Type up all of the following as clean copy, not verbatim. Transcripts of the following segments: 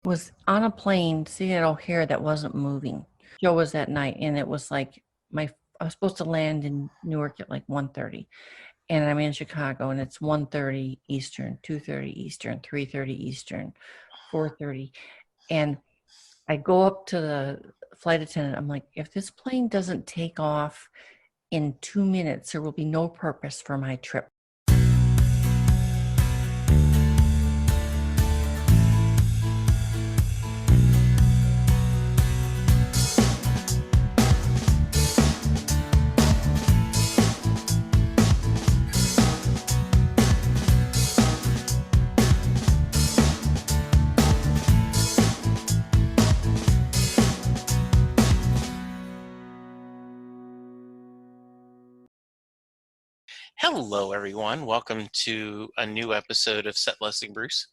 was on a plane sitting at O'Hare that wasn't moving. Joe was that night, and it was like I was supposed to land in Newark at like 1:30, and I'm in Chicago, and it's 1:30 Eastern, 2:30 Eastern, 3:30 Eastern, 4:30, and I go up to the flight attendant. I'm like, if this plane doesn't take off in 2 minutes, there will be no purpose for my trip. Hello, everyone. Welcome to a new episode of Set Blessing Bruce,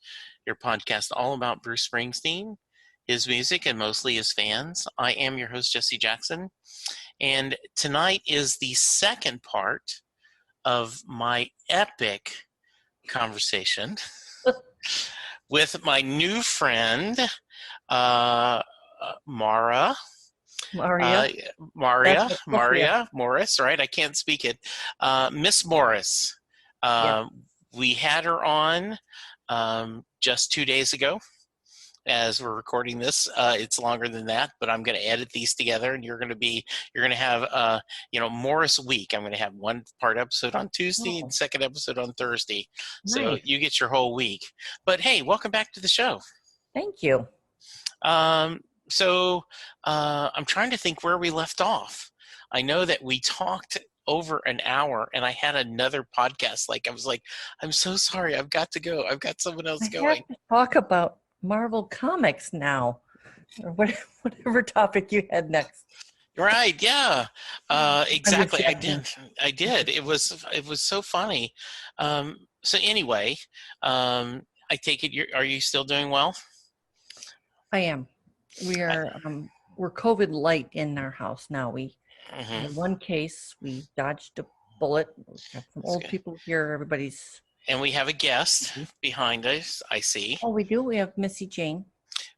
your podcast all about Bruce Springsteen, his music, and mostly his fans. I am your host, Jesse Jackson, and tonight is the second part of my epic conversation with my new friend, Marya. Marya. Marya Morris, right? I can't speak it. Miss Morris. Yeah. We had her on just 2 days ago. As we're recording this, it's longer than that, but I'm going to edit these together, and you're going to have Morris week. I'm going to have one part episode on Tuesday and second episode on Thursday. So Nice. you get your whole week. But hey, welcome back to the show. Thank you. So I'm trying to think where we left off. I know that we talked over an hour, and I had another podcast. I was like, I'm so sorry. I've got to go. I've got someone else going. I have to talk about Marvel Comics now, or whatever topic you had next. Right. Yeah. Exactly. I did. It was so funny. So anyway, I take it are you still doing well? I am. We're COVID light in our house now. We had one case. We dodged a bullet. We've got some old people here. Everybody's. And we have a guest behind us, I see. Oh, we do? We have Missy Jane.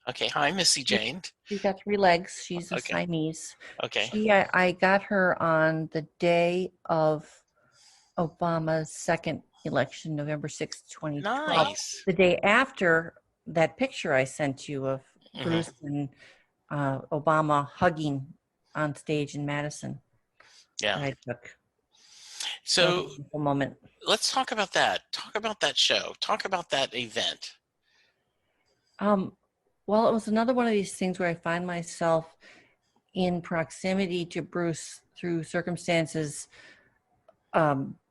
Okay. Hi, Missy Jane. She's got 3 legs. She's a Siamese. Okay. I got her on the day of Obama's second election, November 6th, 2012. Nice. The day after that picture I sent you of Bruce and Obama hugging on stage in Madison. Yeah. I took. So a moment. Let's talk about that. Talk about that show. Talk about that event. Well, it was another one of these things where I find myself in proximity to Bruce through circumstances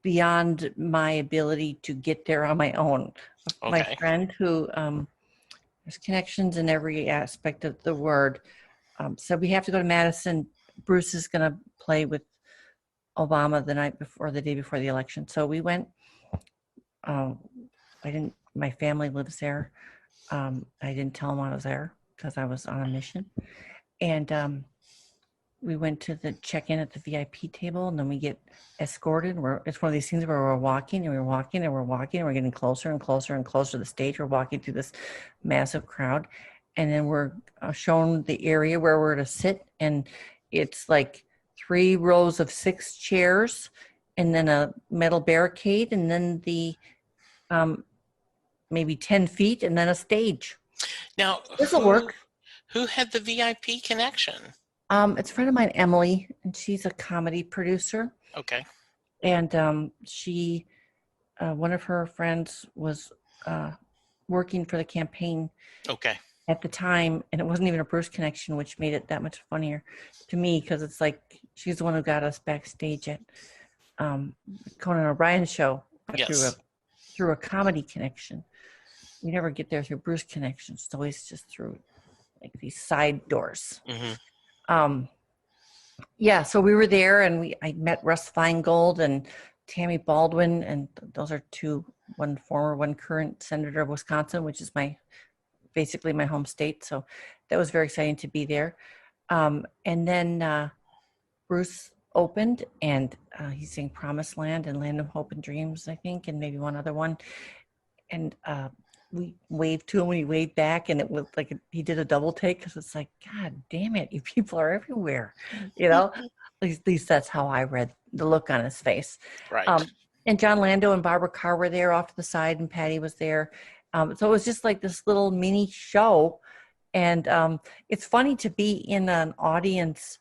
beyond my ability to get there on my own. Okay. My friend who there's connections in every aspect of the word. So we have to go to Madison. Bruce is going to play with Obama the night before, the day before the election. So we went. My family lives there. I didn't tell him I was there because I was on a mission. And we went to the check-in at the VIP table, and then we get escorted. It's one of these things where we're walking and we're walking and we're walking and we're getting closer and closer and closer to the stage. We're walking through this massive crowd, and then we're shown the area where we're to sit, and it's like 3 rows of 6 chairs, and then a metal barricade, and then the maybe 10 feet, and then a stage. Now, this will work. Who had the VIP connection? It's a friend of mine, Emily, and she's a comedy producer. Okay. And she, one of her friends was working for the campaign. Okay. At the time, and it wasn't even a Bruce connection, which made it that much funnier to me because it's like she's the one who got us backstage at Conan O'Brien's show. Yes. Through a comedy connection. We never get there through Bruce connections. It's always just through like these side doors. So we were there, and I met Russ Feingold and Tammy Baldwin, and those are 2, one former, one current senator of Wisconsin, which is basically my home state. So that was very exciting to be there. And then Bruce opened, and he sang Promised Land and Land of Hope and Dreams, I think, and maybe one other one. And we waved to him when he waved back, and it was like he did a double take because it's like, God damn it, you people are everywhere, you know. At least that's how I read the look on his face. Right. Um, and John Lando and Barbara Carr were there off to the side, and Patty was there. So it was just like this little mini show, and it's funny to be in an audience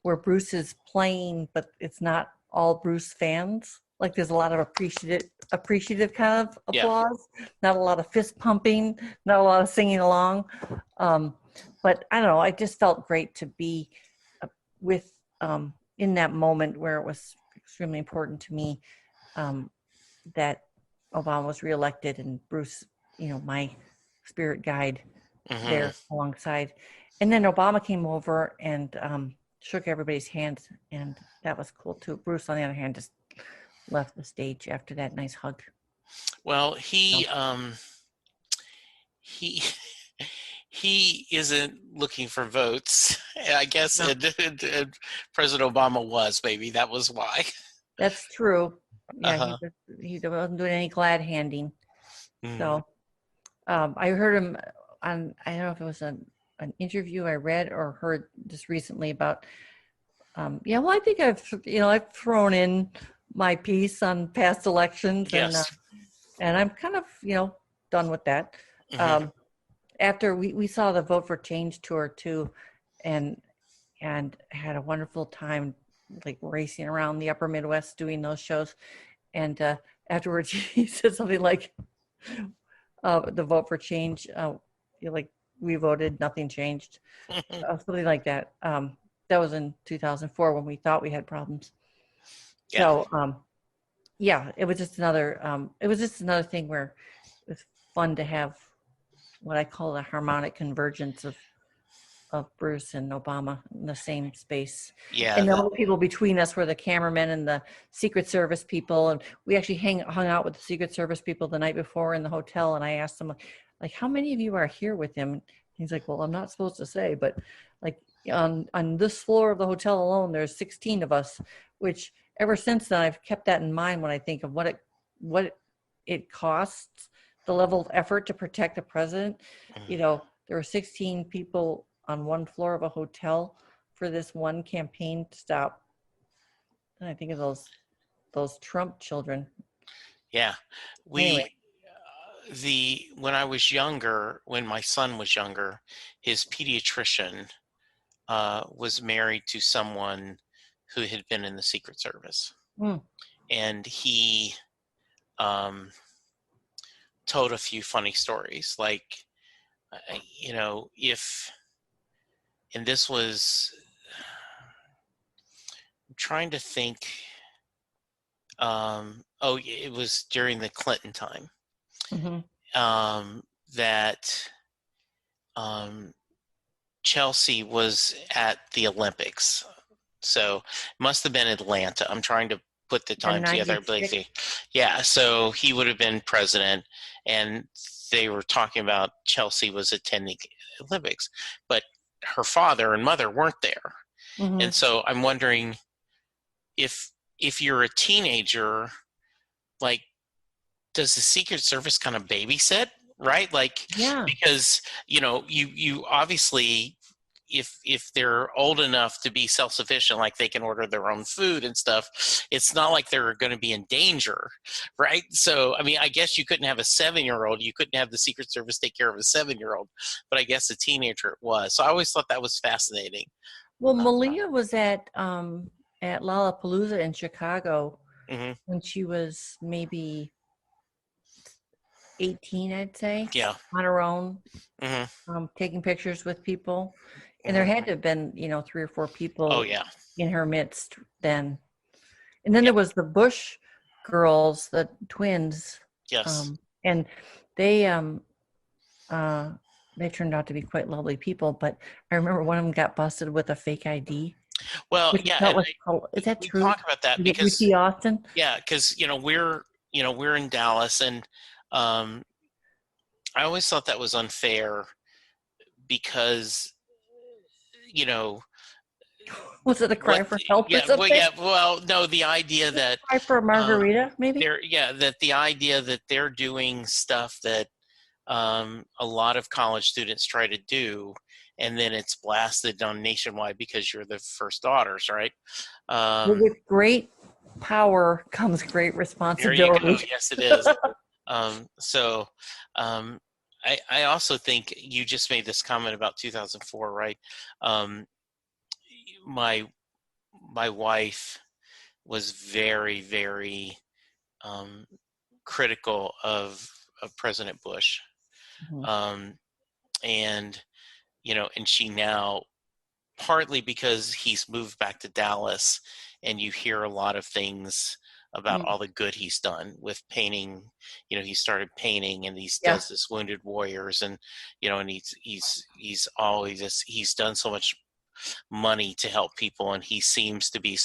where Bruce is playing, but it's not all Bruce fans. Like there's a lot of appreciative kind of Yeah. applause, not a lot of fist pumping, not a lot of singing along. But I don't know. I just felt great to be with in that moment where it was extremely important to me that Obama was reelected and Bruce, my spirit guide there alongside. And then Obama came over and shook everybody's hands, and that was cool too. Bruce, on the other hand, just left the stage after that nice hug. Well, he he isn't looking for votes. I guess No. President Obama was, maybe that was why. That's true. Yeah, Uh-huh. he wasn't doing any glad handing. Mm. So I heard him on, I don't know if it was an interview I read or heard just recently about, well, I think I've thrown in my piece on past elections, Yes. and I'm kind of, done with that. After we saw the Vote for Change tour too, and had a wonderful time, like racing around the upper Midwest doing those shows. And afterwards he said something like, the Vote for Change, like we voted, nothing changed. Something like that. That was in 2004 when we thought we had problems. Yeah. So yeah, it was just another thing where it was fun to have what I call the harmonic convergence of Bruce and Obama in the same space. Yeah. And the only people between us were the cameramen and the Secret Service people. And we actually hung out with the Secret Service people the night before in the hotel. And I asked them, like, how many of you are here with him? And he's like, well, I'm not supposed to say, but like on this floor of the hotel alone, there's 16 of us, which ever since then, I've kept that in mind when I think of what it costs, the level of effort to protect the president. There were 16 people on one floor of a hotel for this one campaign to stop. And I think of those Trump children. Yeah. Anyway. When I was younger, when my son was younger, his pediatrician was married to someone who had been in the Secret Service. And he told a few funny stories, like, and this was, I'm trying to think, it was during the Clinton time, that Chelsea was at the Olympics. So it must have been Atlanta. I'm trying to put the time together. Yeah, so he would have been president, and they were talking about Chelsea was attending Olympics, but her father and mother weren't there. And so I'm wondering if you're a teenager, like, does the Secret Service kind of babysit, right? Like, yeah. Because, you obviously, if they're old enough to be self-sufficient, like they can order their own food and stuff, it's not like they're going to be in danger, right? So, I mean, I guess you couldn't have a 7-year-old. You couldn't have the Secret Service take care of a 7-year-old, but I guess a teenager it was. So I always thought that was fascinating. Well, Malia was at Lollapalooza in Chicago when she was maybe 18, I'd say. Yeah. On her own, taking pictures with people. And there had to have been, 3 or 4 people in her midst then. And then there was the Bush girls, the twins. Yes. And they turned out to be quite lovely people. But I remember one of them got busted with a fake ID. Well, yeah. Is that true? Talk about that because UT Austin? Yeah, because we're in Dallas, and I always thought that was unfair because was it a cry for help? Yeah, well, no, the idea that cry for a margarita, maybe. That the idea that they're doing stuff that a lot of college students try to do, and then it's blasted on nationwide because you're the first daughters, right? But Um, with great power comes great there you go. responsibility. Yes, it is. So um, I also think you just made this comment about 2004, right? Um, my my wife was very, very um, critical of President Bush, Mhm. um, and and she now, partly because he's moved back to Dallas, and you hear a lot of things about Mm. all the good he's done with painting. He started painting, and he Yeah, does this Wounded Warriors, and and he's always he's done so much money to help people, and he seems to be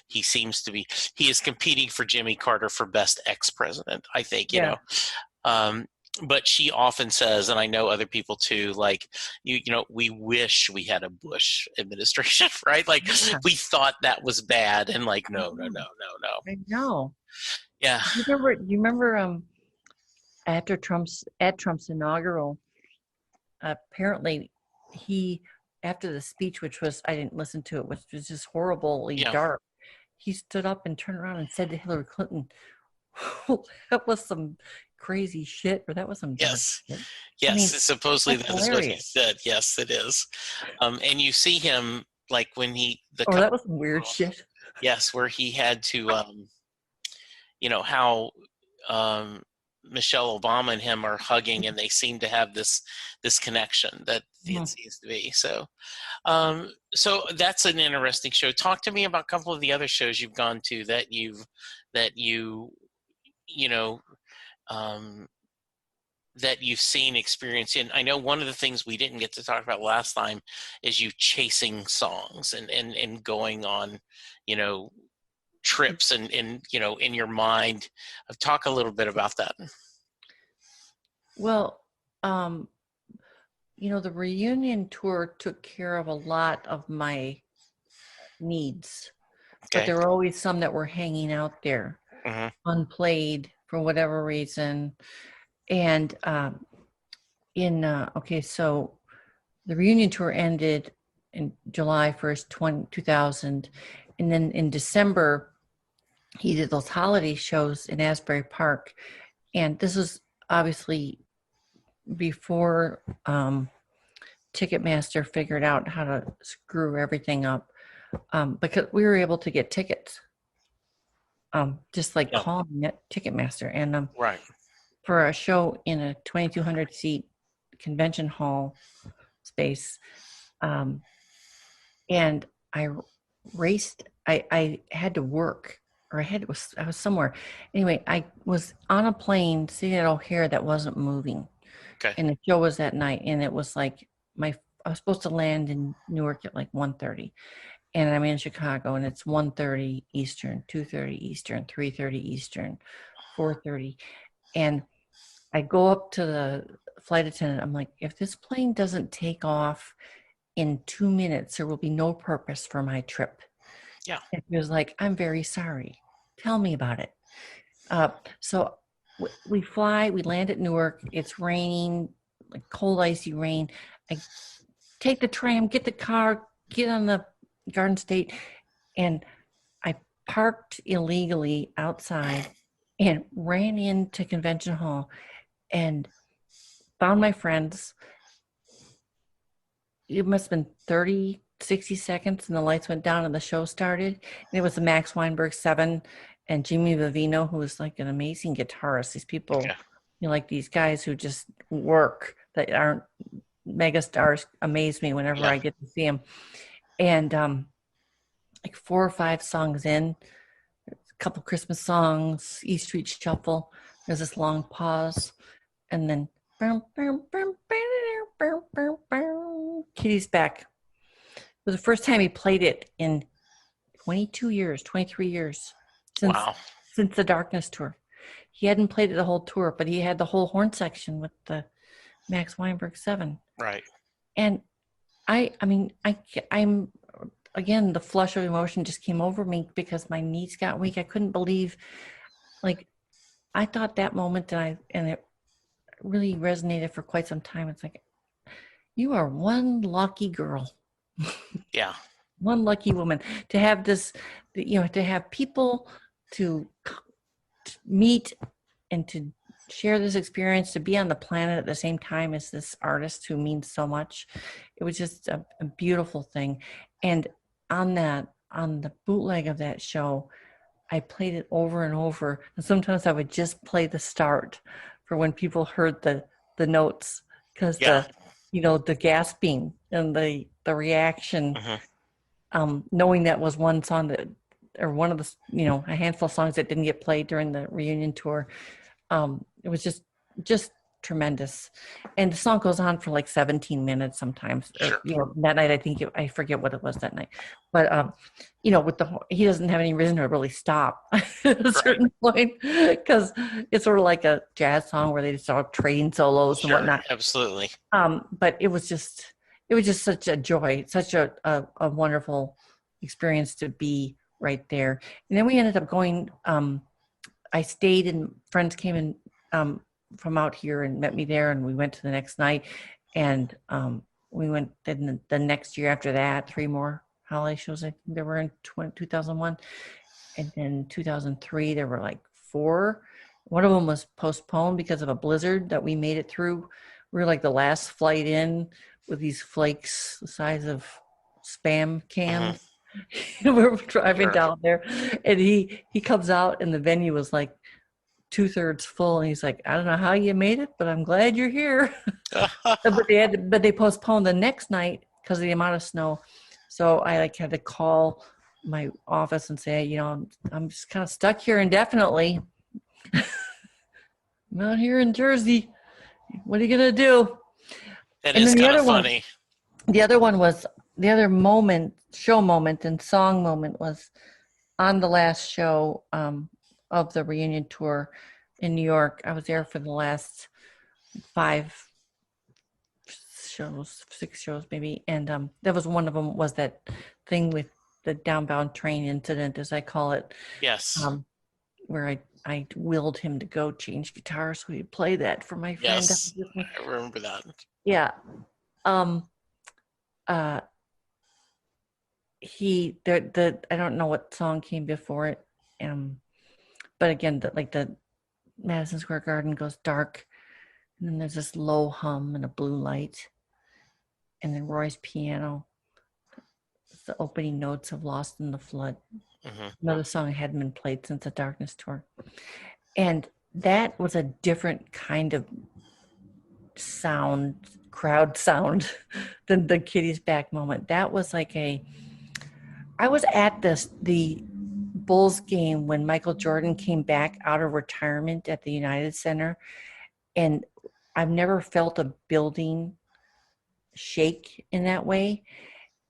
he is competing for Jimmy Carter for best ex-president, I think. yeah, um, but she often says, and I know other people too, like we wish we had a Bush administration, right? Like yeah. we thought that was bad, and like I no, no, know. no, no, no. I know. Yeah, You remember at Trump's inaugural, apparently he after the speech, which was I didn't listen to it, which was just horribly yeah, dark, he stood up and turned around and said to Hillary Clinton, that was some crazy shit, or that was some dark yes, shit. I yes. mean, Supposedly that's that is what he hilarious. said. Yes, it is. And you see him like when the Or couple, that was some weird shit. yes, where he had to, how um, Michelle Obama and him are hugging, and they seem to have this connection that it Mhm. seems to be. So that's an interesting show. Talk to me about a couple of the other shows you've gone to that you know um, that you've seen, experience in. I know one of the things we didn't get to talk about last time is you chasing songs and going on, you know, trips and in your mind. Talk a little bit about that. Well, um, the reunion tour took care of a lot of my needs, but Okay. there were always some that were hanging out there, Hmm. unplayed for whatever reason. And okay, so the reunion tour ended in July 1st, 2000. And then in December, he did those holiday shows in Asbury Park. And this was obviously before Ticketmaster figured out how to screw everything up, because we were able to get tickets, just like Yeah. calling it Ticketmaster. And Right. for a show in a 2,200 seat convention hall space, um, and I raced. I had to work, or I was somewhere. Anyway, I was on a plane sitting at O'Hare that wasn't moving, Okay. and the show was that night, and it was like I was supposed to land in Newark at like 1:30, and I'm in Chicago, and it's 1:30 Eastern, 2:30 Eastern, 3:30 Eastern, 4:30, and I go up to the flight attendant. I'm like, if this plane doesn't take off in 2 minutes, there will be no purpose for my trip. Yeah. And he was like, I'm very sorry. Tell me about it. So we fly, we land at Newark. It's raining, like cold, icy rain. I take the tram, get the car, get on the Garden State, and I parked illegally outside and ran into Convention Hall and found my friends. It must have been 30, 60 seconds, and the lights went down and the show started. And it was the Max Weinberg 7 and Jimmy Vivino, who is like an amazing guitarist. These people, Okay. like these guys who just work that aren't mega stars, amaze me whenever Yeah. I get to see them. And like 4 or 5 songs in, a couple Christmas songs, E Street Shuffle. There's this long pause, and then Kitty's Back. It was the first time he played it in 22 years, 23 years since Wow. the Darkness tour. He hadn't played it the whole tour, but he had the whole horn section with the Max Weinberg 7. Right. And I'm again, the flush of emotion just came over me because my knees got weak. I couldn't believe, like, I thought that moment, and really resonated for quite some time. It's like, you are one lucky girl, Yeah. one lucky woman to have this, to have people to meet and to share this experience, to be on the planet at the same time as this artist who means so much. It was just a beautiful thing. And on the bootleg of that show, I played it over and over. And sometimes I would just play the start for when people heard the notes, because Yeah. the gasping and the reaction, Hmm. knowing that was one song that, or one of the, a handful of songs that didn't get played during the reunion tour. It was just tremendous. And the song goes on for like 17 minutes sometimes, or, Sure. that night, I forget what it was that night, but he doesn't have any reason to really stop at a Right. certain point, because it's sort of like a jazz song where they just start trading solos and Sure. whatnot. Absolutely. But it was just such a joy, such a wonderful experience to be right there. And then we ended up going, I stayed, and friends came in from out here and met me there, and we went to the next night, and we went then the next year after that, 3 more holiday shows. I think there were in 2001, and then 2003 there were like 4. One of them was postponed because of a blizzard that we made it through. We were like the last flight in with these flakes the size of Spam Hmm. cans. We were driving Sure. down there, and he comes out, and the venue was like 2/3 full, and he's like, I don't know how you made it, but I'm glad you're here. But they postponed the next night because of the amount of snow. So I had to call my office and say, I'm just kind of stuck here indefinitely. I'm out here in Jersey. What are you gonna do? That And is then the kind of other one, funny. the other one was the other moment, show moment and song moment was on the last show of the reunion tour in New York. I was there for the last 5 shows, 6 shows maybe, and that was one of them, was that thing with the downbound train incident, as I call it, Yes. um, where I willed him to go change guitars so he'd play that for my friend that Yes. was with me. I remember that. Yeah. Um, uh, the I don't know what song came before it, um, but again, the Madison Square Garden goes dark, and then there's this low hum and a blue light, and then Roy's piano. It's the opening notes of Lost in the Flood, Hmm. another song I hadn't been played since the Darkness tour. And that was a different kind of sound, crowd sound, than the Kitty's Back moment. That was like I was at the Bulls game when Michael Jordan came back out of retirement at the United Center, and I've never felt a building shake in that way.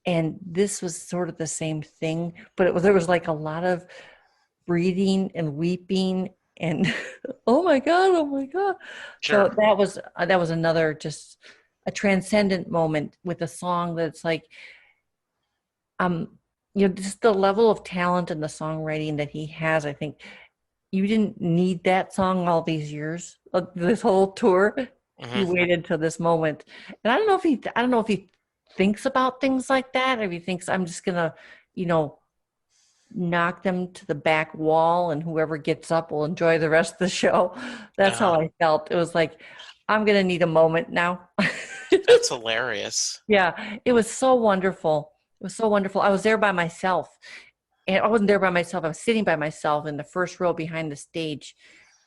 And this was sort of the same thing, but there was like a lot of breathing and weeping and oh my god, oh my god. So Sure. that was another, just a transcendent moment with a song that's like, um just the level of talent and the songwriting that he has. I think you didn't need that song all these years, this whole tour. Hmm. You waited till this moment, and I don't know if he thinks about things like that, or if he thinks I'm just gonna, you know, knock them to the back wall, and whoever gets up will enjoy the rest of the show. That's Uh, how I felt. It was like, I'm gonna need a moment now. that's hilarious. Yeah, it was so wonderful. It was so wonderful. I was there by myself, and I wasn't there by myself. I was sitting by myself in the first row behind the stage,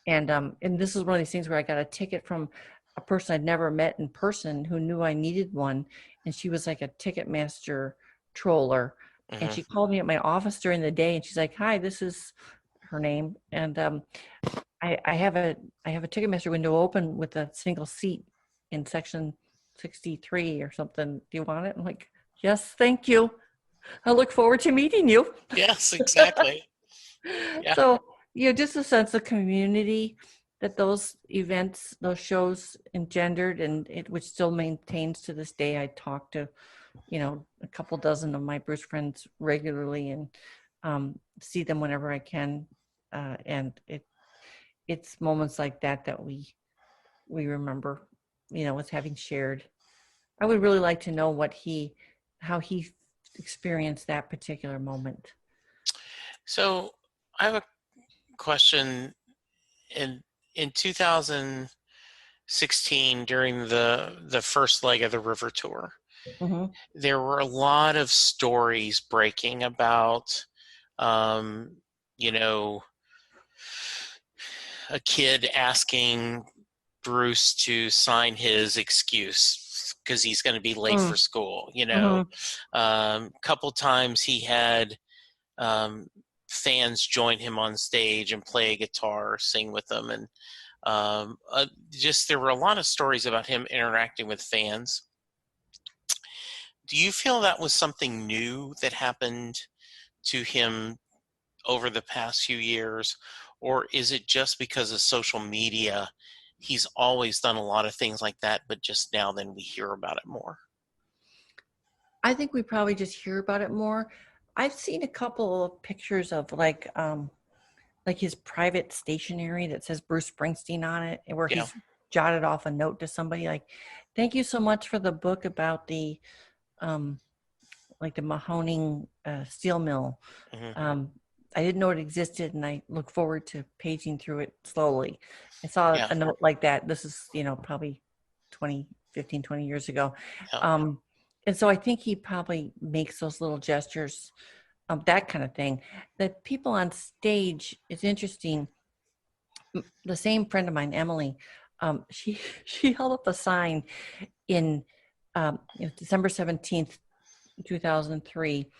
and this is one of these things where I got a ticket from a person I'd never met in person who knew I needed one, and she was like a Ticketmaster troller, and Hmm. she called me at my office during the day, and she's like, "Hi, this is her name, and I have a Ticketmaster window open with a single seat in section 63 or something. Do you want it?" I'm like, "Yes, thank you. I look forward to meeting you." Yes, exactly. Yeah. So, just a sense of community that those events, those shows engendered, and which still maintains to this day. I talk to, a couple dozen of my Bruce friends regularly, and see them whenever I can. And it's moments like that that we we remember, as having shared. I would really like to know how he experienced that particular moment. So I have a question. In 2016, during the first leg of the River Tour, Mm-hmm. there were a lot of stories breaking about, um, you know, a kid asking Bruce to sign his excuse because he's going to be late for school. Mm-hmm. Couple times he had um, fans join him on stage and play a guitar, or sing with them, and just there were a lot of stories about him interacting with fans. Do you feel that was something new that happened to him over the past few years, or is it just because of social media? He's always done a lot of things like that, but just now then we hear about it more. I think we probably just hear about it more. I've seen a couple of pictures of like his private stationery that says Bruce Springsteen on it, and where Yeah. he's jotted off a note to somebody like, "Thank you so much for the book about the um, like the Mahoning steel mill. Hmm. I didn't know it existed, and I look forward to paging through it slowly." I saw Yeah. a note like that. This is, probably 20 years ago. Yeah. Um, and so I think he probably makes those little gestures, that kind of thing. The people on stage, it's interesting. The same friend of mine, Emily, she she held up a sign in December 17th, 2003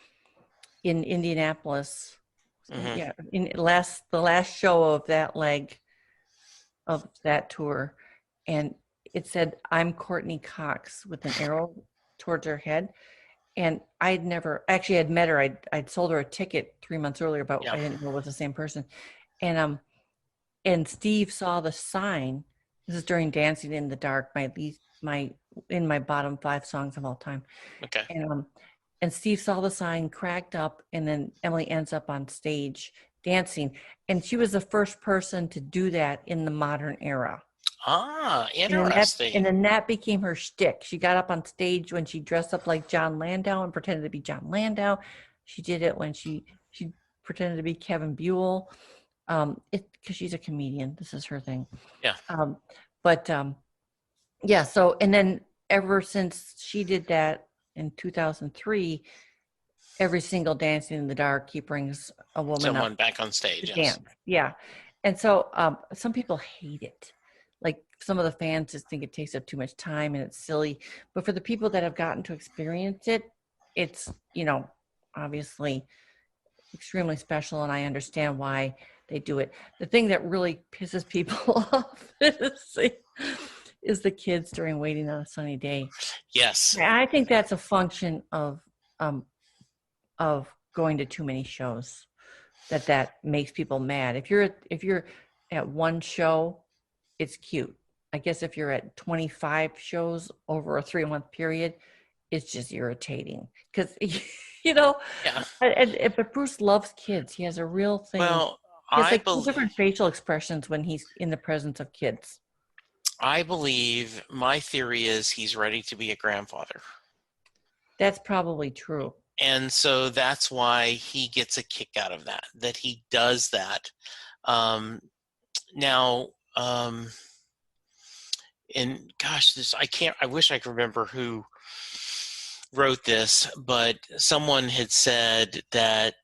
in Indianapolis. Hmm. Yeah, in the last show of that leg of that tour, and it said, "I'm Courtney Cox," with an arrow towards her head. And I'd never actually had met her. I'd sold her a ticket 3 months earlier, but Yeah. I didn't know it was the same person. And Steve saw the sign. This is during Dancing in the Dark, my in my bottom 5 songs of all time. Okay. And Steve saw the sign, cracked up, and then Emily ends up on stage dancing. And she was the first person to do that in the modern era. Ah, And interesting. then that became her shtick. She got up on stage when she dressed up like John Landau and pretended to be John Landau. She did it when she pretended to be Kevin Buell. Because she's a comedian. This is her thing. Yeah. But yeah. So, and then ever since she did that in 2003, every single Dancing in the Dark, he brings a woman up Someone back on to stage. Yes. dance. Yeah. And so some people hate it. Like some of the fans just think it takes up too much time and it's silly. But for the people that have gotten to experience it, it's, obviously extremely special. And I understand why they do it. The thing that really pisses people off is the kids during Waiting on a Sunny Day. Yes. I think that's a function um, of going to too many shows that makes people mad. If you're at one show, it's cute. I guess if you're at 25 shows over a 3 month period, it's just irritating because Yeah. but Bruce loves kids. He has a real thing. Well, He has I like two believe. different facial expressions when he's in the presence of kids. I believe my theory is he's ready to be a grandfather. That's probably true. And so that's why he gets a kick out of that he does that. Um, now, and gosh, I wish I could remember who wrote this, but someone had said that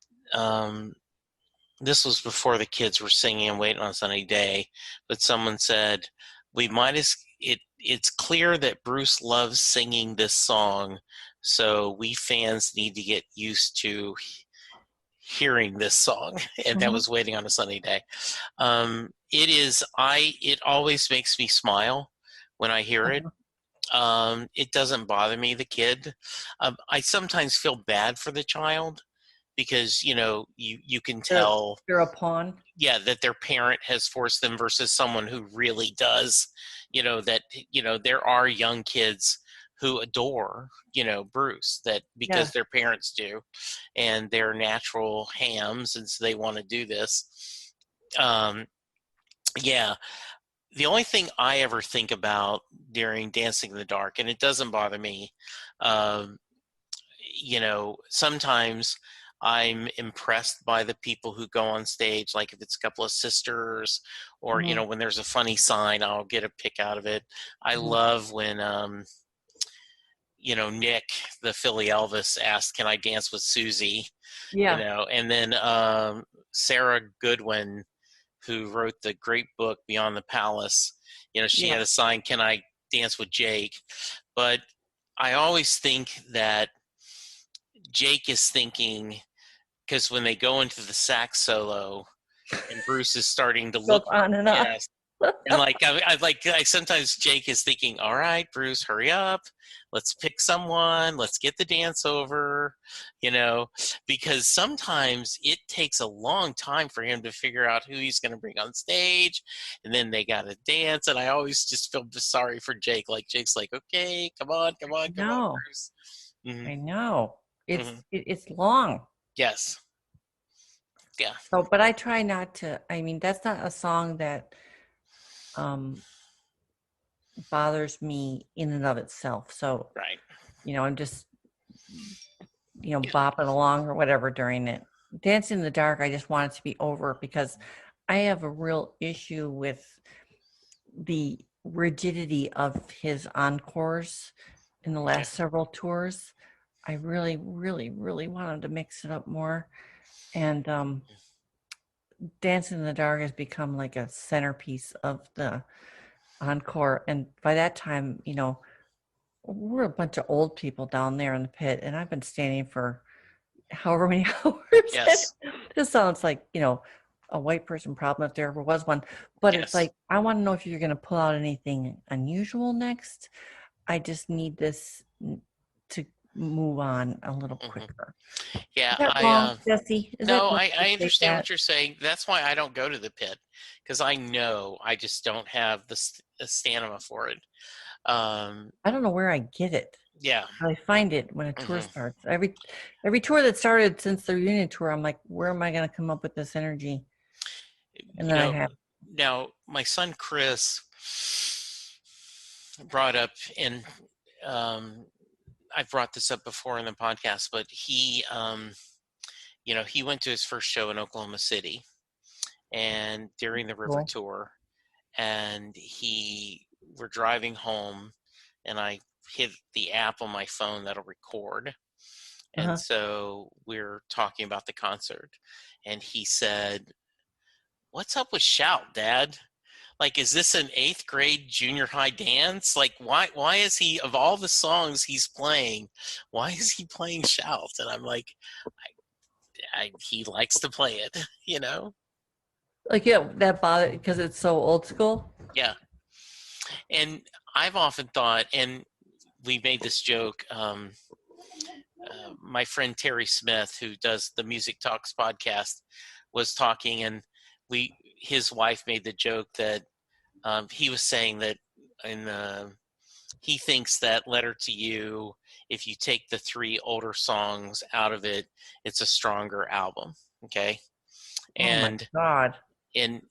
this was before the kids were singing and Waiting on a Sunny Day, but someone said, it's clear that Bruce loves singing this song, so we fans need to get used to hearing this song. And that Mm-hmm. was Waiting on a Sunny Day. It always makes me smile when I hear it. Uh-huh. It doesn't bother me, the kid. I sometimes feel bad for the child because you can They're, tell, they're a pawn. yeah, that their parent has forced them versus someone who really does. That there are young kids who adore Bruce, that Yeah. because their parents do, and they're natural hams, and so they want to do this. Yeah, the only thing I ever think about during Dancing in the Dark, and it doesn't bother me, um, sometimes I'm impressed by the people who go on stage, like if it's a couple of sisters or, Hmm. when there's a funny sign, I'll get a pick out of it. I Hmm. love when, Nick, the Philly Elvis, asked, "Can I dance with Susie?" Yeah. And then Sarah Goodwin, who wrote the great book Beyond the Palace, she Yeah. had a sign, "Can I dance with Jake?" But I always think that Jake is thinking, because when they go into the sax solo and Bruce is starting to Goes look, on and on. yes, and I sometimes Jake is thinking, "All right, Bruce, hurry up. Let's pick someone. Let's get the dance over," you know, because sometimes it takes a long time for him to figure out who he's going to bring on stage, and then they got to dance. And I always just feel sorry for Jake. Like Jake's like, "Okay, come on, come on, come on, No, Bruce." Hmm. I know. Hmm. It's long. Yes. Yeah. So, but I try not to. I mean, that's not a song that um bothers me in and of itself. So, Right. I'm just Yeah. bopping along or whatever during it. Dancing in the Dark, I just want it to be over because I have a real issue with the rigidity of his encores in the Okay. last several tours. I really, really, really wanted to mix it up more. And Dancing in the Dark has become like a centerpiece of the encore. And by that time, we're a bunch of old people down there in the pit, and I've been standing for however many hours. Yes. This sounds like, a white person problem if there ever was one. But it's Yes. like, I want to know if you're going to pull out anything unusual next. I just need this to move on a little Hmm. quicker. Yeah. Is that wrong, Jesse? Is that No, wrong to I say understand that? what you're saying. That's why I don't go to the pit, because I know I just don't have the stamina for it. Um, I don't know where I get it. yeah. I find it when a tour Hmm. starts. Every tour that started since the reunion tour, I'm like, where am I going to come up with this energy? And You then I know, have, now my son Chris brought up, and um, I've brought this up before in the podcast, but he went to his first show in Oklahoma City, and during the river cool. tour, and we're driving home, and I hit the app on my phone that'll record, and Uh-huh. so we're talking about the concert, and he said, "What's up with Shout, Dad? Like, is this an eighth grade junior high dance? Like, why is he, of all the songs he's playing, why is he playing Shout?" And I'm like, he likes to play it, you know? Like, yeah, that bothered because it's so old school. Yeah. And I've often thought, and we made this joke. My friend Terry Smith, who does the Music Talks podcast, was talking, and his wife made the joke that he was saying that in he thinks that Letter to You, if you take the three older songs out of it, it's a stronger album. Okay. Oh my And God. and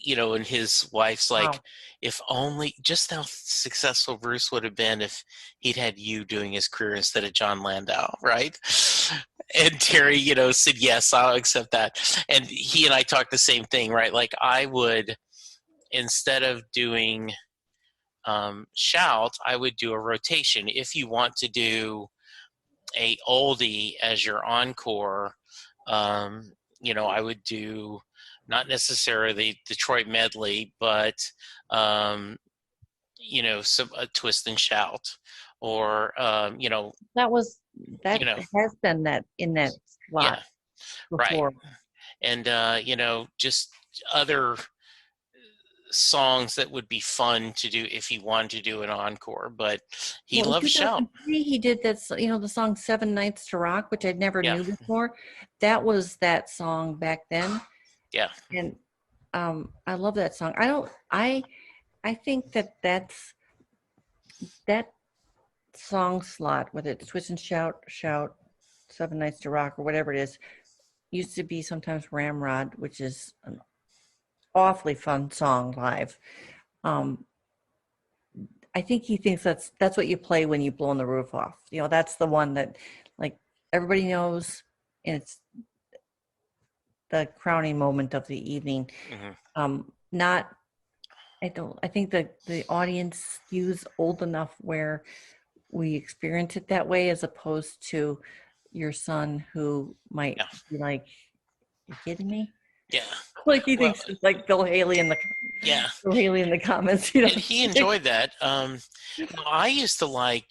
and his wife's like, Wow. if only just how successful Bruce would have been if he'd had you doing his career instead of John Landau, right? And Terry, said, "Yes, I'll accept that." And he and I talked the same thing, right? Like, I would, instead of doing Shout, I would do a rotation. If you want to do a oldie as your encore, I would do not necessarily Detroit medley, but um, some a twist and shout, or That was you that know, has been that in that slot yeah, right, before. and just other songs that would be fun to do if he wanted to do an encore. But he Well, in loves shout. 2003, he did that, the song Seven Nights to Rock, which I never Yeah, knew before. That was that song back then. yeah, And I love that song. I think that song slot, whether it's Twist and Shout, Seven Nights to Rock, or whatever it is, used to be sometimes Ramrod, which is an awfully fun song live. Um, I think he thinks that's what you play when you blow the roof off. You know, that's the one that like everybody knows, and it's the crowning moment of the evening. Hmm. Not I think that the audience skews old enough where we experience it that way as opposed to your son who might Yeah. be like, you kidding me? Yeah. Like he Well, thinks it's like yeah. Bill Haley in the comments, you And know. he enjoyed that. Now I used to like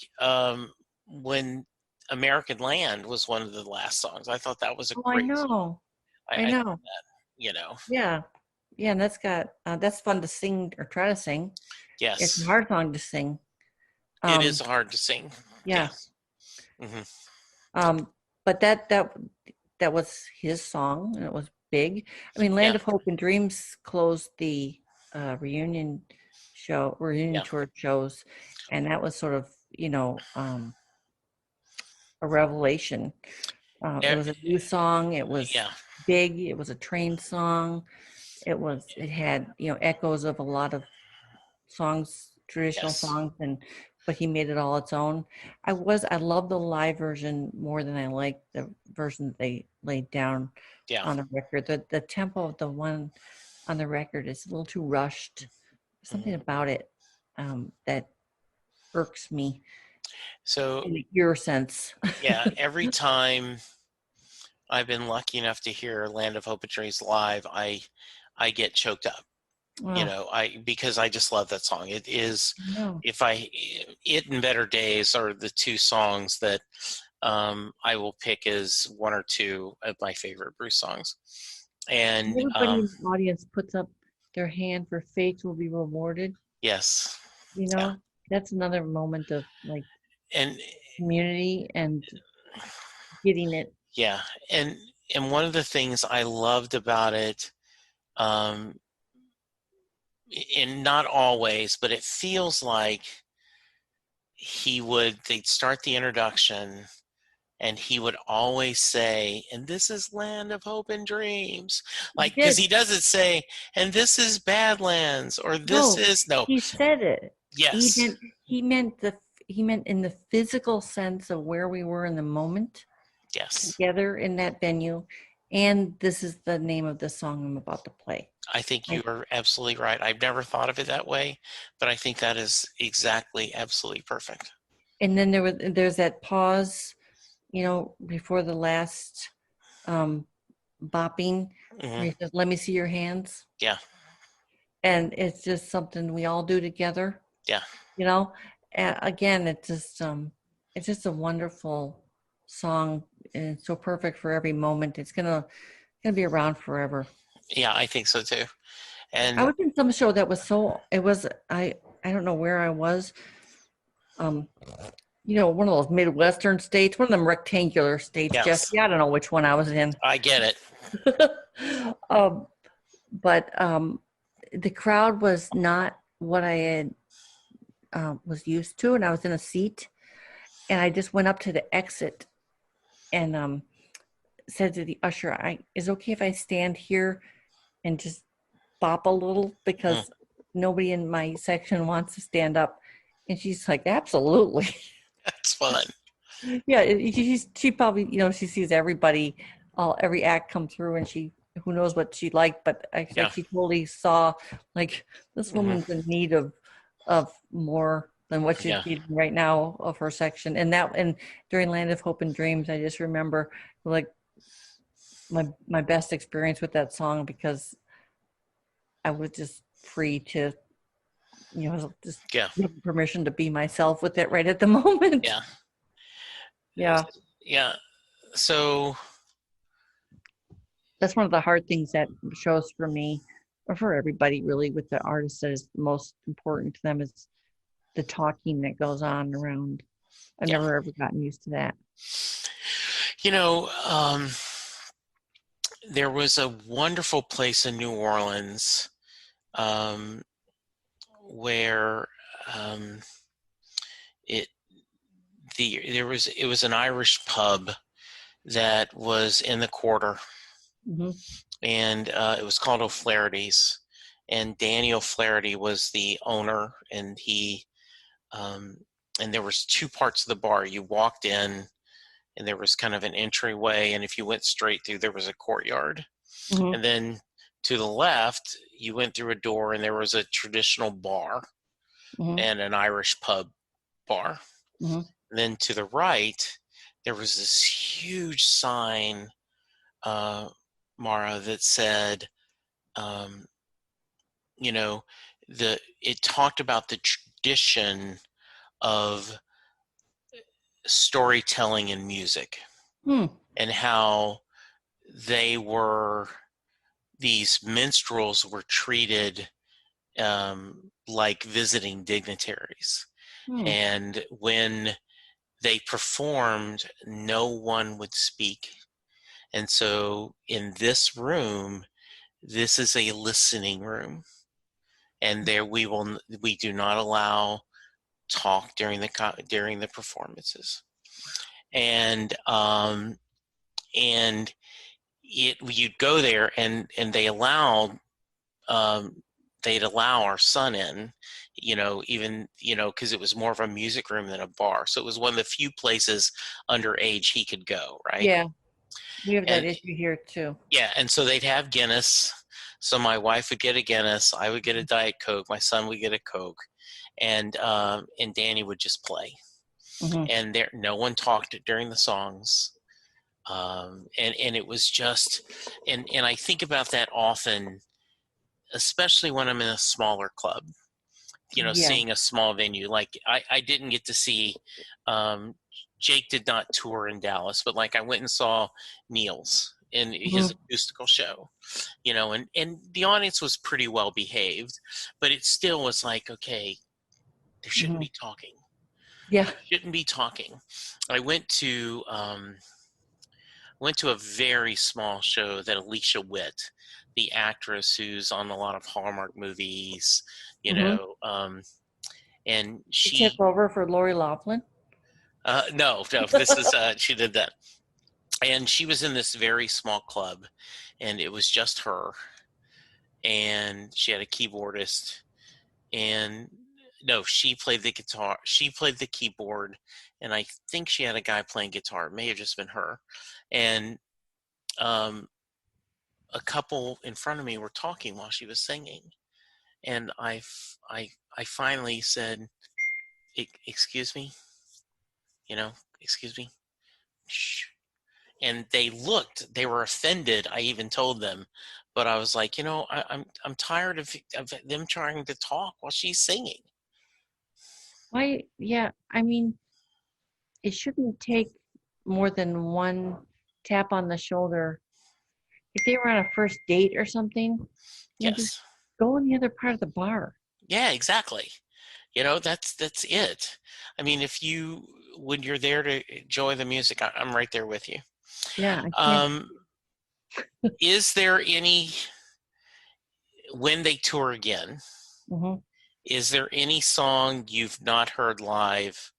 when American Land was one of the last songs. I thought that was a Oh, I great song. know. I I know. you know, Yeah. Yeah, and that's fun to sing or try to sing. It's a yes, hard song to sing. it is Um, hard to sing. yeah. Yes. Hmm. Um, but that was his song and it was big. I mean, Yeah. Land of Hope and Dreams closed the reunion Yeah. tour shows, and that was sort of, a revelation. It Eh, was a new song. It was yeah. big. It was a train song. It had, echoes of a lot of songs, traditional Yes. songs, but he made it all its own. I love the live version more than I like the version that they laid down Yeah. on the record. The tempo of the one on the record is a little too rushed. Something Hmm. about it that irks me So in your sense. yeah, every time I've been lucky enough to hear Land of Hope and Dreams live, I get choked up. You Oh, know, I because I just love that song. It is, no. if I it and Better Days are the two songs that I will pick as one or two of my favorite Bruce songs. And Everybody in the audience puts up their hand for faith will be rewarded. yes, You yeah, know, that's another moment of like and community and getting it. yeah, and and one of the things I loved about it, um, in not always, but it feels like they'd start the introduction and he would always say, and this is Land of Hope and Dreams, He like, because did. he doesn't say, and this is Badlands, or this No, is no. he said it. He Yes. meant he meant the he meant in the physical sense of where we were in the moment Yes. together in that venue. And this is the name of the song I'm about to play. I think you Like, are absolutely right. I've never thought of it that way, but I think that is exactly absolutely perfect. and then there's that pause, before the last um bopping Hmm. where he says, "Let me see your hands." Yeah. And it's just something we all do together, Yeah. you know. Again, it's just a wonderful song and it's so perfect for every moment. It's gonna be around forever. Yeah, I think so too. I And was in some show that was so it was I don't know where I was. um one of those midwestern states, one of them rectangular states, yes, Jesse. I don't know which one I was in. I get it. um but the crowd was not what I had was used to, and I was in a seat, and I just went up to the exit and said to the usher, "I is it okay if I stand here and just bop a little Mhm. because nobody in my section wants to stand up?" And she's like, "Absolutely." That's fun. Yeah, she probably, she sees everybody, every act come through, and who knows what she liked, but I Yeah. like she totally saw like this Hmm. woman's in need of more than what she's Yeah. getting right now of her section. And during Land of Hope and Dreams, I just remember like my best experience with that song because I was just free to, just Yeah. give permission to be myself with it right at the moment. Yeah. Yeah. Yeah. So That's one of the hard things that shows for me or for everybody really with the artist that is most important to them is the talking that goes on around. I've yeah. never ever gotten used to that. You know, there was a wonderful place in New Orleans, um, where um, it it was an Irish pub that was in the quarter, Hmm. and it was called O'Flaherty's, and Daniel Flaherty was the owner, and and there was two parts of the bar. You walked in, and there was kind of an entryway, and if you went straight through, there was a courtyard. Mm-hmm. And then to the left, you went through a door, and there was a traditional bar Mm-hmm. and an Irish pub bar. Mm-hmm. And then to the right, there was this huge sign, Mara, that said, you know, it talked about the tradition of storytelling and music, and how these minstrels were treated like visiting dignitaries. And when they performed, no one would speak. And so in this room, this is a listening room. And there we do not allow talk during the performances. And you'd go there, and they'd allow our son in, even because it was more of a music room than a bar, so it was one of the few places underage he could go, right? Yeah, we have that And issue here too. yeah, and so they'd have Guinness. So my wife would get a Guinness, I would get a Diet Coke, my son would get a Coke, and Danny would just play. Mm-hmm. And no one talked during the songs. And it was just, and I think about that often, especially when I'm in a smaller club, Yeah. seeing a small venue. Like I didn't get to see, Jake did not tour in Dallas, but like I went and saw Neil's in his acoustical show, and the audience was pretty well behaved, but it still was like, okay, there shouldn't be talking. Yeah. Shouldn't be talking. I went to a very small show that Alicia Witt, the actress who's on a lot of Hallmark movies, and She took over for Lori Loughlin. No, this is she did that, and she was in this very small club, and it was just her, and she had a keyboardist, and no, she played the guitar, she played the keyboard, and I think she had a guy playing guitar. It may have just been her, and a couple in front of me were talking while she was singing, and I finally said, excuse me, excuse me, shh. And they were offended. I even told them, but I was like, I'm tired of them trying to talk while she's singing. Why? Yeah, I mean, it shouldn't take more than one tap on the shoulder. If they were on a first date or something, just go in the other part of the bar. Yeah, exactly. That's it. I mean, when you're there to enjoy the music, I'm right there with you. Yeah. Is there any, when they tour again, is there any song you've not heard live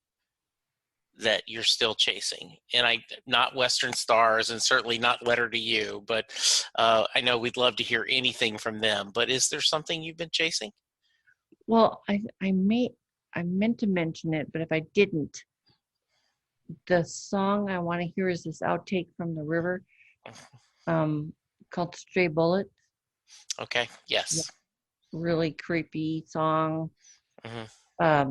that you're still chasing? And not Western Stars, and certainly not Letter to You, but I know we'd love to hear anything from them, but is there something you've been chasing? Well, I meant to mention it, but if I didn't, the song I want to hear is this outtake from The River, called Stray Bullet. Okay. Yes. Yeah. Really creepy song. I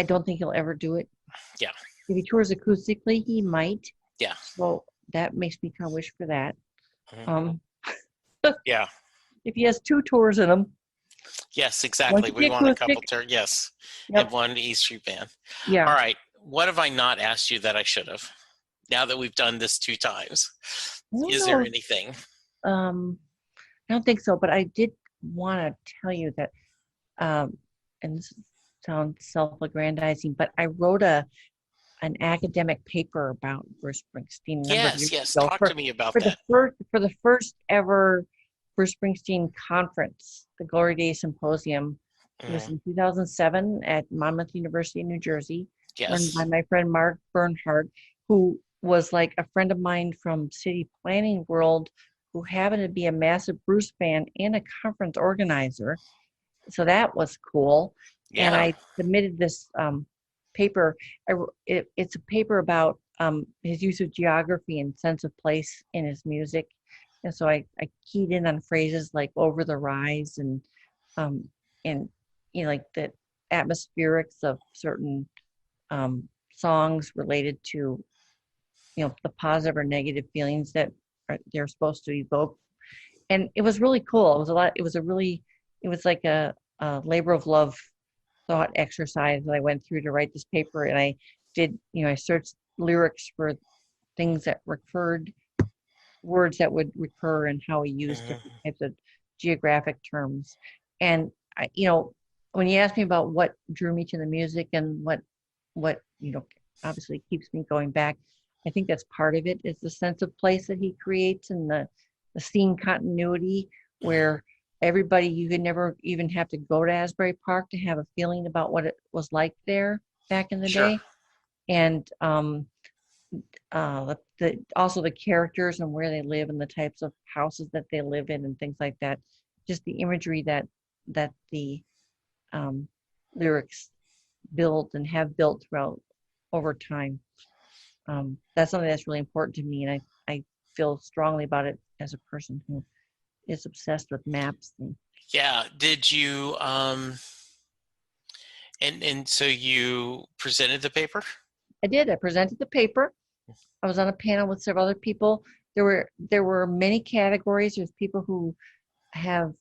don't think he'll ever do it. Yeah. If he tours acoustically, he might. Yeah. So that makes me kind of wish for that. Yeah. If he has 2 tours in him. Yes, exactly. We want a couple tours. Yes. Yep. And one E Street Band. Yeah. All right. What have I not asked you that I should have? Now that we've done this 2 times, is there anything? I don't think so, but I did want to tell you that, and this sounds self-aggrandizing, but I wrote an academic paper about Bruce Springsteen. Yes. Talk to me about that. For the first ever Bruce Springsteen conference, the Glory Days Symposium. It was in 2007 at Monmouth University in New Jersey. Yes. Run by my friend Mark Bernhardt, who was like a friend of mine from city planning world who happened to be a massive Bruce fan and a conference organizer. So that was cool. And Yeah. I submitted this paper. It's a paper about his use of geography and sense of place in his music. And so I keyed in on phrases like over the rise um, and like the atmospherics of certain songs related to the positive or negative feelings that they're supposed to evoke. And it was really cool. It was a lot. It was like a labor of love thought exercise that I went through to write this paper. And I did, I searched lyrics for things that recurred, words that would recur, and how he used Mhm. different types of geographic terms. And when you ask me about what drew me to the music and what obviously keeps me going back, I think that's part of it, is the sense of place that he creates, and the scene continuity where everybody, you could never even have to go to Asbury Park to have a feeling about what it was like there back in the Sure. day. And also the characters and where they live and the types of houses that they live in and things like that. Just the imagery that the lyrics build and have built throughout over time. That's something that's really important to me, and I feel strongly about it as a person who is obsessed with maps. And Yeah. Did you and so you presented the paper? I did. I presented the paper. I was on a panel with several other people. There were many categories. There's people who have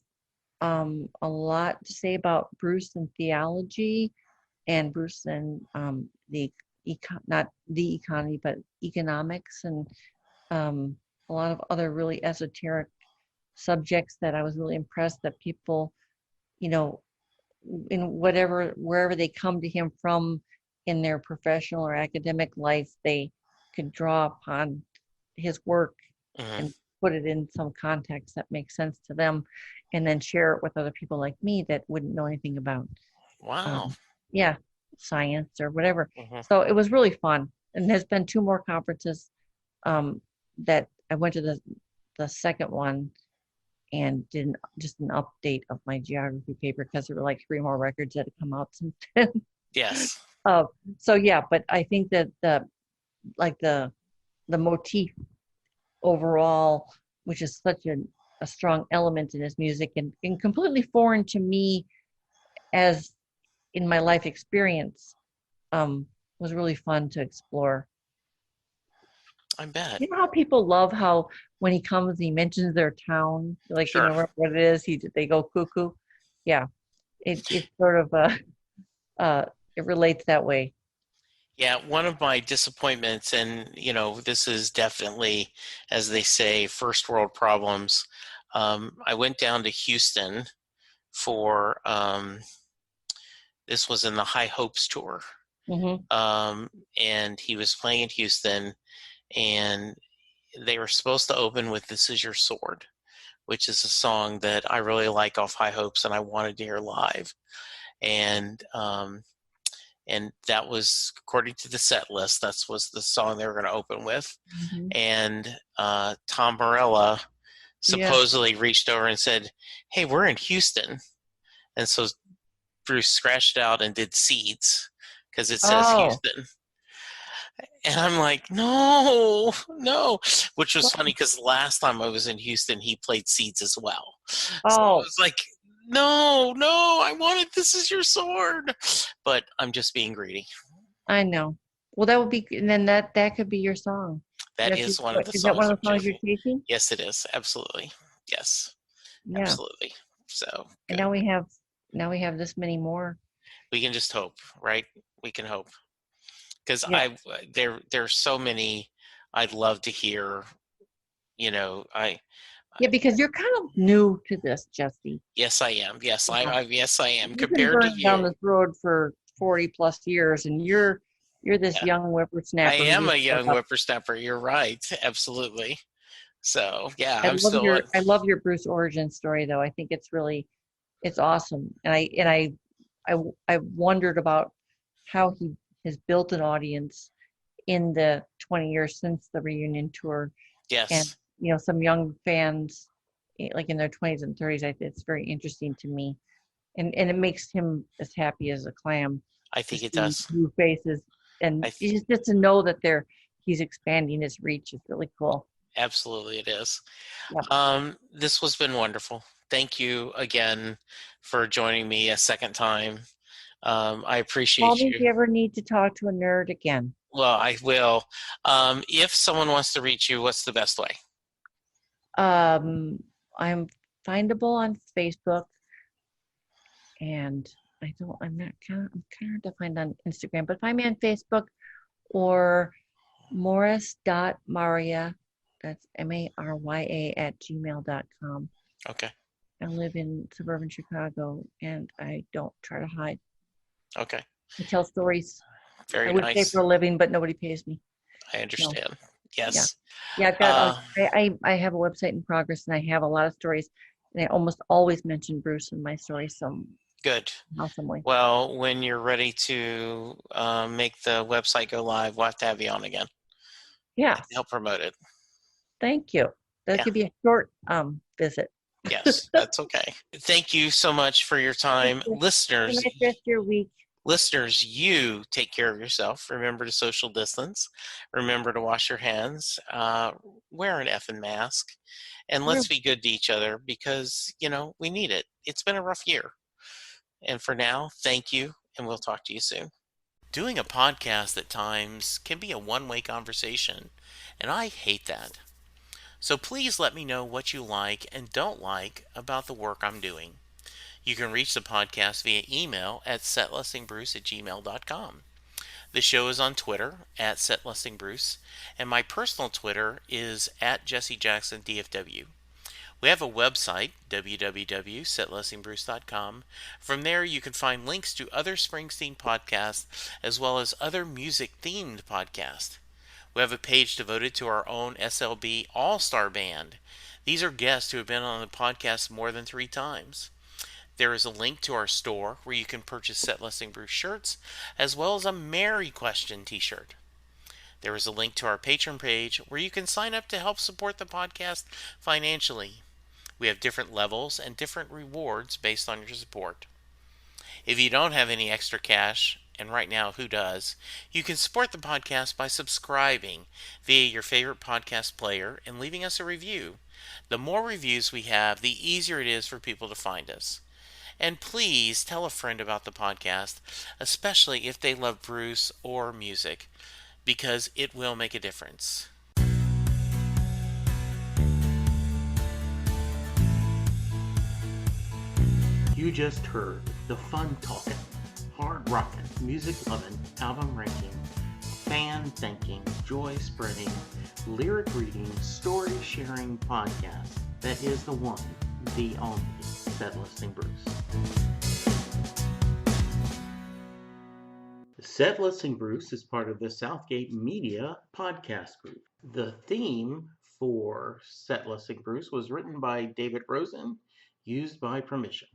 a lot to say about Bruce and theology, and Bruce and not the economy, but economics, and a lot of other really esoteric subjects that I was really impressed that people, you know, in wherever they come to him from in their professional or academic life, they could draw upon his work Mhm. and put it in some context that makes sense to them, and then share it with other people like me that wouldn't know anything about Wow. um, yeah, science or whatever. Mhm. So it was really fun. And there's been two more conferences that I went to the second one and did just an update of my geography paper because there were like three more records that had come out since then. Yes. uh, so yeah, but I think that like the motif overall, which is such a strong element in his music, and completely foreign to me as in my life experience, um, was really fun to explore. I bet. You know how people love how when he comes, he mentions their town, like Sure. what it is, they go cuckoo. Yeah, it's sort of uh, it relates that way. Yeah, one of my disappointments, and this is definitely, as they say, first world problems. I went down to Houston for this was in the High Hopes tour, Hmm. and he was playing in Houston, and they were supposed to open with "This Is Your Sword," which is a song that I really like off High Hopes, and I wanted to hear live, and that was, according to the set list, that was the song they were going to open with. Hmm. And Tom Morella Yeah. supposedly reached over and said, "Hey, we're in Houston," and so Bruce scratched out and did "Seeds" because it says Oh. Houston. And I'm like, no, no, which was funny because last time I was in Houston, he played "Seeds" as well. So I Oh, was like, no, no, I wanted "This Is Your Sword," but I'm just being greedy. I know. Well, that would be, and then that could be your song. That is one of the Is that one songs of I'm the songs you're choosing. taking? Yes, it is. Absolutely. Yes, Yeah. absolutely. So And good. now we have this many more. We can just hope, right? We can hope because Yeah. there's so many I'd love to hear. I Yeah, because you're kind of new to this, Jesse. yes, I am. Yes, Yeah. yes, I am. You've been Compared to burning down you, this road for 40 plus years, and you're this yeah, young I whippersnapper who am a just got young up. whippersnapper. You're right. Absolutely. So yeah, I'm still. I love your Bruce origin story though. I think it's awesome. And I I wondered about how he has built an audience in the 20 years since the reunion tour, and Yes. some young fans, like in their 20s and 30s. It's very interesting to me, and it makes him as happy as a clam I to think it see does. new faces, and I th- just to know that he's expanding his reach is really cool. Absolutely it is. Yeah. This has been wonderful. Thank you again for joining me a second time. I Call appreciate me if you. you ever need to talk to a nerd again. Well, I will. If someone wants to reach you, what's the best way? Um, I'm findable on Facebook, and I'm kind of hard to find on Instagram, but find me on Facebook or Morris.Marya, that's Marya @gmail.com. Okay. I live in suburban Chicago, and I don't try to hide. Okay. I tell stories. I Very would say nice. for a living, but nobody pays me. I No, understand. yeah. Yes. Yeah, I've got Uh, I have a website in progress, and I have a lot of stories, and I almost always mention Bruce in my stories Good. somehow, some way. Well, when you're ready to make the website go live, we'll have to have you on again and Yes, help promote it. thank you. That Yeah. could be a short visit. Yes, that's okay. Thank you so much for your Thank time. you. Have a Listeners, nice rest of your week. you take care of yourself. Remember to social distance. Remember to wash your hands. Wear an effing mask. And let's be good to each other because, we need it. It's been a rough year. And for now, thank you, and we'll talk to you soon. Doing a podcast at times can be a one-way conversation, and I hate that. So please let me know what you like and don't like about the work I'm doing. You can reach the podcast via email at setlistingbruce@gmail.com. The show is on Twitter at setlistingbruce, and my personal Twitter is at jessejacksondfw. We have a website, www.setlistingbruce.com. From there, you can find links to other Springsteen podcasts as well as other music-themed podcasts. We have a page devoted to our own SLB All-Star Band. These are guests who have been on the podcast more than 3 times. There is a link to our store where you can purchase Set Listing Bruce shirts as well as a Mary Question t-shirt. There is a link to our Patreon page where you can sign up to help support the podcast financially. We have different levels and different rewards based on your support. If you don't have any extra cash, and right now who does, you can support the podcast by subscribing via your favorite podcast player and leaving us a review. The more reviews we have, the easier it is for people to find us. And please tell a friend about the podcast, especially if they love Bruce or music, because it will make a difference. You just heard the fun talking, hard rocking, music loving, album ranking, fan thinking, joy spreading, lyric reading, story sharing podcast that is the one, the only Set Listing Bruce. Set Listing Bruce is part of the Southgate Media podcast group. The theme for Set Listing Bruce was written by David Rosen, used by permission.